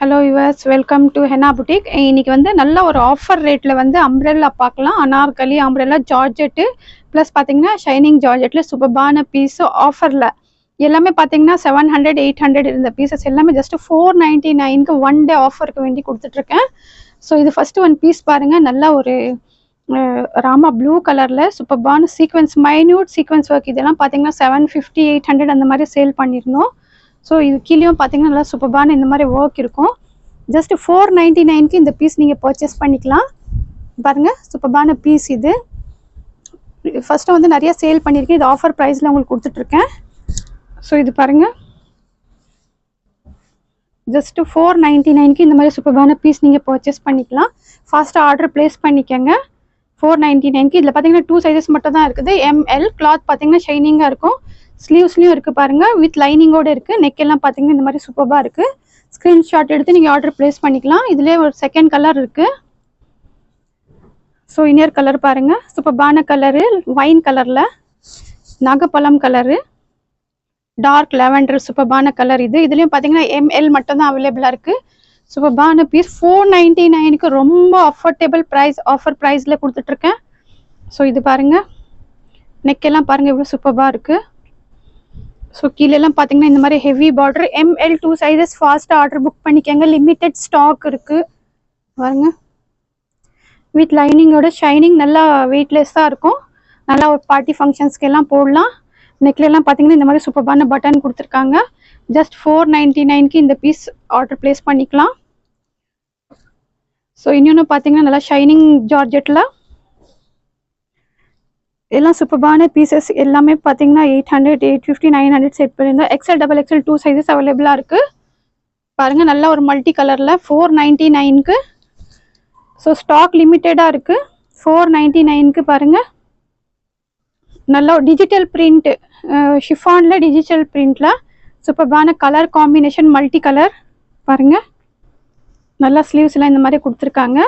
Hello yours, welcome to henna boutique. இன்னைக்கு வந்து நல்ல ஒரு ஆஃபர் ரேட்டில் வந்து அம்ப்ரெல்லா பார்க்கலாம். அனார்கலி அம்ப்ரெல்லா ஜார்ஜெட்டு ப்ளஸ் பார்த்தீங்கன்னா ஷைனிங் ஜார்ஜெட்டில் சூப்பர்பான பீஸு ஆஃபரில் எல்லாமே பார்த்தீங்கன்னா 700 800 இருந்த பீசஸ் எல்லாமே ஜஸ்ட் 499க்கு ஒன் டே ஆஃபருக்கு வேண்டி கொடுத்துட்ருக்கேன். ஸோ இது ஃபஸ்ட்டு ஒன் பீஸ் பாருங்கள். நல்ல ஒரு ராமா ப்ளூ கலரில் சூப்பர்பான சீக்வன்ஸ் மைன்யூட் சீக்வன்ஸ் ஒர்க் இதெல்லாம் பார்த்தீங்கன்னா 750 800 அந்த மாதிரி சேல் பண்ணியிருந்தோம். ஸோ இது கீழேயும் பார்த்தீங்கன்னா நல்லா சூப்பர்பான இந்த மாதிரி ஒர்க் இருக்கும். ஜஸ்ட் 499க்கு இந்த பீஸ் நீங்கள் பர்ச்சேஸ் பண்ணிக்கலாம். பாருங்கள் சூப்பர்பான பீஸ் இது. ஃபஸ்ட்டு வந்து நிறைய சேல் பண்ணியிருக்கேன். இது ஆஃபர் ப்ரைஸில் உங்களுக்கு கொடுத்துட்ருக்கேன். ஸோ இது பாருங்கள், ஜஸ்ட்டு 499க்கு இந்த மாதிரி சூப்பர்பான பீஸ் நீங்கள் பர்ச்சேஸ் பண்ணிக்கலாம். ஃபாஸ்ட்டாக ஆர்டர் ப்ளேஸ் பண்ணிக்கோங்க. 499க்கு இதில் பார்த்தீங்கன்னா 2 சைஸஸ் மட்டும் தான் இருக்குது. எம்எல் கிளாத் பார்த்தீங்கன்னா ஷைனிங்காக இருக்கும். ஸ்லீவ்ஸ்லையும் இருக்குது பாருங்கள், வித் லைனிங்கோடு இருக்குது. நெக் எல்லாம் பார்த்தீங்கன்னா இந்த மாதிரி சூப்பராக இருக்குது. ஸ்க்ரீன்ஷாட் எடுத்து நீங்கள் ஆர்டர் ப்ளேஸ் பண்ணிக்கலாம். இதிலே ஒரு செகண்ட் கலர் இருக்குது. ஸோ இன்னொரு கலர் பாருங்கள், சூப்பர்பான கலரு வைன் கலரில், நாகப்பழம் கலரு, டார்க் லெவண்டர் சூப்பர்பான கலர் இது. இதுலேயும் பார்த்தீங்கன்னா எம்எல் மட்டும் தான் அவைலபிளாக இருக்குது. சூப்பர்பான பீஸ் 499க்கு ரொம்ப அஃபோர்டபுள் ப்ரைஸ், ஆஃபர் ப்ரைஸில் கொடுத்துட்ருக்கேன். ஸோ இது பாருங்கள், நெக்கெல்லாம் பாருங்கள் இவ்வளோ சூப்பராக இருக்குது. ஸோ கீழெல்லாம் பார்த்தீங்கன்னா இந்த மாதிரி ஹெவி பார்டர். எம்எல் 2 சைஸஸ் ஃபாஸ்ட்டாக ஆர்டர் புக் பண்ணிக்கோங்க. லிமிட்டட் ஸ்டாக் இருக்குது பாருங்க. வித் லைனிங்கோட ஷைனிங் நல்லா வெயிட்லெஸ்ஸாக இருக்கும். நல்லா ஒரு பார்ட்டி ஃபங்க்ஷன்ஸ்க்கு எல்லாம் போடலாம். நெக்லெல்லாம் பார்த்தீங்கன்னா இந்த மாதிரி சூப்பர்பான பட்டன் கொடுத்துருக்காங்க. ஜஸ்ட் 499க்கு இந்த பீஸ் ஆர்டர் ப்ளேஸ் பண்ணிக்கலாம். ஸோ இன்னொன்று பார்த்தீங்கன்னா நல்லா ஷைனிங் ஜார்ஜெட்டில் எல்லாம் சூப்பர்பான பீசஸ் எல்லாமே பார்த்தீங்கன்னா 800 850 900 செட் பண்ணியிருந்தோம். எக்ஸ்எல் டபுள் எக்ஸ்எல் 2 சைஸஸ் அவைலபிளாக இருக்குது பாருங்கள். நல்லா ஒரு மல்டி கலரில் 499க்கு. ஸோ ஸ்டாக் லிமிட்டடாக இருக்குது. 499க்கு பாருங்கள். நல்ல ஒரு டிஜிட்டல் பிரிண்ட், ஷிஃபானில் டிஜிட்டல் பிரிண்டில் சூப்பர்பான கலர் காம்பினேஷன் மல்டி கலர் பாருங்கள். நல்லா ஸ்லீவ்ஸ்லாம் இந்த மாதிரி கொடுத்துருக்காங்க.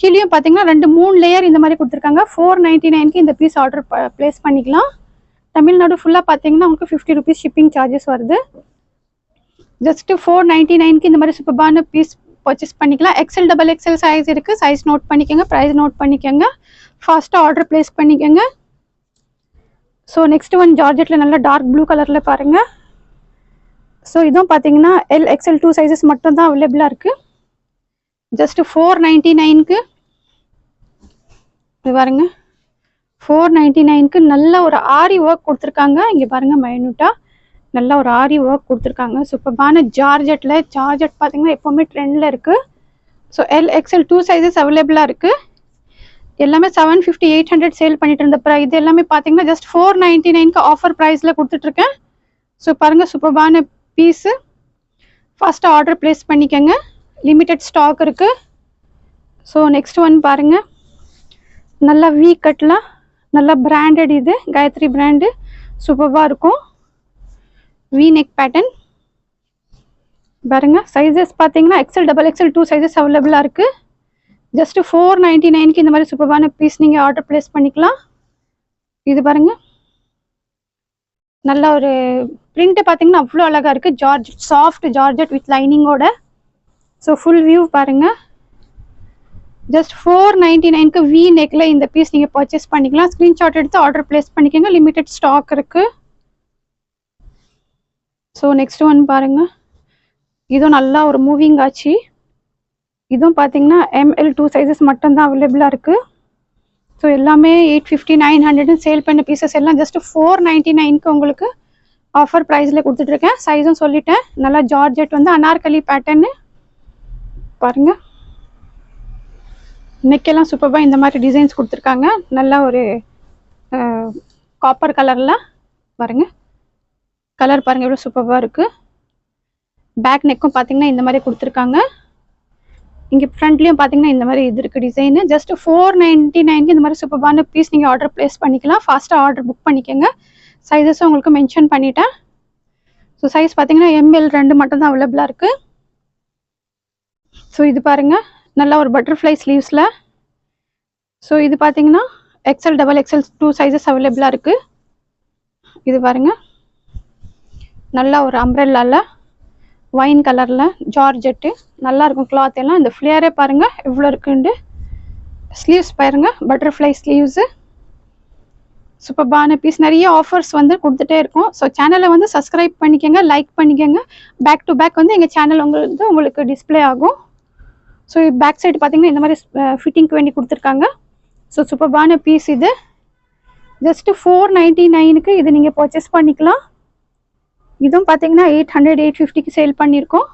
கீழேயும் பார்த்தீங்கன்னா 2-3 லேயர் இந்த மாதிரி கொடுத்துருக்காங்க. 499க்கு இந்த பீஸ் ஆர்டர் ப்ளேஸ் பண்ணிக்கலாம். தமிழ்நாடு ஃபுல்லாக பார்த்தீங்கன்னா உங்களுக்கு 50 ருபீஸ் ஷிப்பிங் சார்ஜஸ் வருது. ஜஸ்ட்டு 499க்கு இந்த மாதிரி சூப்பர்பான பீஸ் பர்ச்சேஸ் பண்ணிக்கலாம். எக்ஸ்எல் டபுள் எக்ஸ்எல் சைஸ் இருக்குது. சைஸ் நோட் பண்ணிக்கோங்க, ப்ரைஸ் நோட் பண்ணிக்கோங்க, ஃபாஸ்ட்டாக ஆர்டர் ப்ளேஸ் பண்ணிக்கோங்க. ஸோ நெக்ஸ்ட் ஒன் ஜார்ஜெட்டில் நல்லா டார்க் ப்ளூ கலரில் பாருங்கள். ஸோ இதுவும் பார்த்தீங்கன்னா எல் எக்ஸ்எல் 2 சைஸஸ் மட்டும் தான் அவைலபிளாக இருக்குது. ஜஸ்ட் 499க்கு இது பாருங்க. 499க்கு நல்ல ஒரு ஆரி ஒர்க் கொடுத்துருக்காங்க. இங்கே பாருங்கள் மைனூட்டாக நல்ல ஒரு ஆரி ஒர்க் கொடுத்துருக்காங்க. சூப்பர்பான ஜார்ஜெட்டில். ஜார்ஜெட் பார்த்தீங்கன்னா எப்போவுமே ட்ரெண்டில் இருக்குது. ஸோ எல் எக்ஸ்எல் 2 சைஸஸ் அவைலபிளாக இருக்குது. எல்லாமே 750 800 சேல் பண்ணிட்டு இருந்த ப்ரைஸ். இது எல்லாமே பார்த்தீங்கன்னா ஜஸ்ட் 499க்கு ஆஃபர் ப்ரைஸில் கொடுத்துட்ருக்கேன். ஸோ பாருங்கள் சூப்பர்பான பீஸு. ஃபஸ்ட்டு ஆர்டர் ப்ளேஸ் பண்ணிக்கோங்க. லிமிட்டட் ஸ்டாக் இருக்குது. ஸோ நெக்ஸ்ட் ஒன் பாருங்கள், நல்லா வி கட்டில் நல்லா பிராண்டட். இது காயத்ரி பிராண்டு சூப்பராக இருக்கும். வி நெக் பேட்டர்ன் பாருங்கள். சைஸஸ் பார்த்தீங்கன்னா எக்ஸ்எல் டபுள் எக்ஸ்எல் 2 சைஸஸ் அவைலபிளாக இருக்குது. ஜஸ்ட்டு 499க்கு இந்த மாதிரி சூப்பரான பீஸ் நீங்கள் ஆர்டர் ப்ளேஸ் பண்ணிக்கலாம். இது பாருங்கள், நல்ல ஒரு பிரிண்ட்டு பார்த்தீங்கன்னா அவ்வளோ அழகாக இருக்குது. ஜார்ஜெட், சாஃப்ட் ஜார்ஜெட் வித் லைனிங்கோட. ஸோ ஃபுல் வியூ பாருங்கள். ஜஸ்ட் 499க்கு வி நெக்கில் இந்த பீஸ் நீங்கள் பர்ச்சேஸ் பண்ணிக்கலாம். ஸ்க்ரீன்ஷாட் எடுத்து ஆர்டர் ப்ளேஸ் பண்ணிக்கோங்க. லிமிட்டட் ஸ்டாக் இருக்குது. ஸோ நெக்ஸ்ட் ஒன் பாருங்கள், இதுவும் நல்லா ஒரு மூவிங் ஆச்சு. இதுவும் பார்த்தீங்கன்னா எம்எல் 2 சைஸஸ் மட்டும்தான் அவைலபிளாக இருக்குது. ஸோ எல்லாமே 850 900 சேல் பண்ண பீசஸ் எல்லாம் ஜஸ்ட் 499க்கு உங்களுக்கு ஆஃபர் ப்ரைஸில் கொடுத்துட்ருக்கேன். சைஸும் சொல்லிட்டேன். நல்லா ஜார்ஜெட் வந்து அனார்கலி பேட்டர்னு பாருங்கள். நெக்கெல்லாம் சூப்பராக இந்த மாதிரி டிசைன்ஸ் கொடுத்துருக்காங்க. நல்லா ஒரு காப்பர் கலரில் பாருங்கள். கலர் பாருங்கள் எவ்வளோ சூப்பராக இருக்குது. பேக் நெக்கும் பார்த்தீங்கன்னா இந்த மாதிரி கொடுத்துருக்காங்க. இங்கே ஃப்ரண்ட்லேயும் பார்த்தீங்கன்னா இந்த மாதிரி இது இருக்குது டிசைனு. ஜஸ்ட் 499க்கு இந்த மாதிரி சூப்பரான பீஸ் நீங்கள் ஆர்டர் ப்ளேஸ் பண்ணிக்கலாம். ஃபாஸ்ட்டாக ஆர்டர் புக் பண்ணிக்கோங்க. சைஸஸும் உங்களுக்கு மென்ஷன் பண்ணிட்டேன். ஸோ சைஸ் பார்த்தீங்கன்னா எம்எல் 2 மட்டும் தான் அவைலபிளாக இருக்குது. ஸோ இது பாருங்கள், நல்லா ஒரு பட்டர்ஃப்ளை ஸ்லீவ்ஸில். ஸோ இது பார்த்தீங்கன்னா எக்ஸ்எல் டபுள் எக்ஸ்எல் 2 சைஸஸ் அவைலபிளாக இருக்குது. இது பாருங்கள், நல்லா ஒரு அம்ப்ரெல்லாவில் ஒயின் கலரில் ஜார்ஜெட்டு நல்லாயிருக்கும் கிளாத் எல்லாம். இந்த ஃப்ளேரே பாருங்கள் எவ்வளோ இருக்குண்டு. ஸ்லீவ்ஸ் பாருங்கள் பட்டர்ஃப்ளை ஸ்லீவ்ஸு. சூப்பர்பான பீஸ். நிறைய ஆஃபர்ஸ் வந்து கொடுத்துட்டே இருக்கும். ஸோ சேனலை வந்து சப்ஸ்கிரைப் பண்ணிக்கோங்க, லைக் பண்ணிக்கோங்க. பேக் டு பேக் வந்து எங்கள் சேனல் உங்களுக்கு டிஸ்பிளே ஆகும். ஸோ பேக் சைடு பார்த்தீங்கன்னா இந்த மாதிரி ஃபிட்டிங்க்கு வேண்டி கொடுத்துருக்காங்க. ஸோ சூப்பர்பான பீஸ் இது. ஜஸ்ட்டு 499க்கு இது நீங்கள் பர்ச்சேஸ் பண்ணிக்கலாம். இதுவும் பார்த்தீங்கன்னா 800 850க்கு சேல் பண்ணியிருக்கோம்.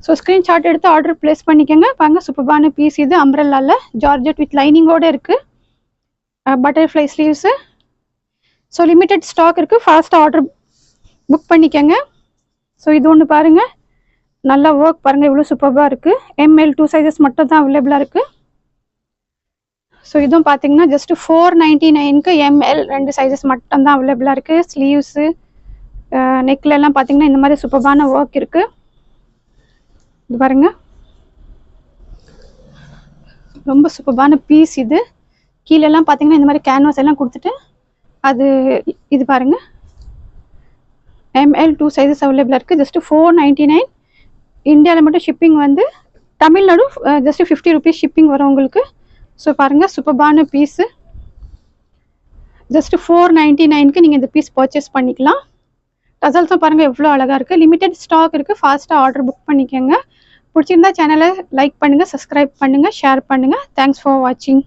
ஸோ ஸ்க்ரீன்ஷாட் எடுத்து ஆர்டர் ப்ளேஸ் பண்ணிக்கோங்க. பாருங்கள் சூப்பர்பான பீஸ் இது. அம்ப்ரெல்லாவில் ஜார்ஜெட் வித் லைனிங்கோடு இருக்குது. Butterfly sleeves. So limited stock இருக்குது, ஃபாஸ்ட்டாக ஆர்டர் புக் பண்ணிக்கோங்க. ஸோ இது ஒன்று பாருங்கள், நல்லா ஒர்க் பாருங்கள் இவ்வளோ சூப்பராக இருக்குது. ML 2 சைஸஸ் மட்டும் தான் அவைலபிளாக இருக்குது. ஸோ இதுவும் பார்த்தீங்கன்னா ஜஸ்ட்டு 499க்கு ML 2 சைஸஸ் மட்டும் தான் அவைலபிளாக இருக்குது. ஸ்லீவ்ஸு நெக்லெல்லாம் பார்த்தீங்கன்னா இந்த மாதிரி சூப்பரான ஒர்க் இருக்குது. இது பாருங்கள் ரொம்ப சூப்பரான பீஸ் இது. கீழெல்லாம் பார்த்தீங்கன்னா இந்த மாதிரி கேன்வாஸ் எல்லாம் கொடுத்துட்டு அது இது பாருங்கள் ML 2 சைஸஸ் அவைலபிளாக இருக்குது. ஜஸ்ட்டு 499. இந்தியாவில் மட்டும் ஷிப்பிங் வந்து தமிழ்நாடு ஜஸ்ட்டு 50 ருபீஸ் ஷிப்பிங் வரும் உங்களுக்கு. ஸோ பாருங்கள் சூப்பர்பான பீஸு. ஜஸ்ட்டு 499க்கு நீங்கள் இந்த பீஸ் பர்ச்சேஸ் பண்ணிக்கலாம். டசல்ஸும் பாருங்கள் எவ்வளோ அழகாக இருக்குது. லிமிட்டட் ஸ்டாக் இருக்குது, ஃபாஸ்ட்டாக ஆர்டர் புக் பண்ணிக்கோங்க. பிடிச்சிருந்தா சேனலை லைக் பண்ணுங்கள், சப்ஸ்கிரைப் பண்ணுங்கள், ஷேர் பண்ணுங்கள். தேங்க்ஸ் ஃபார் வாட்சிங்.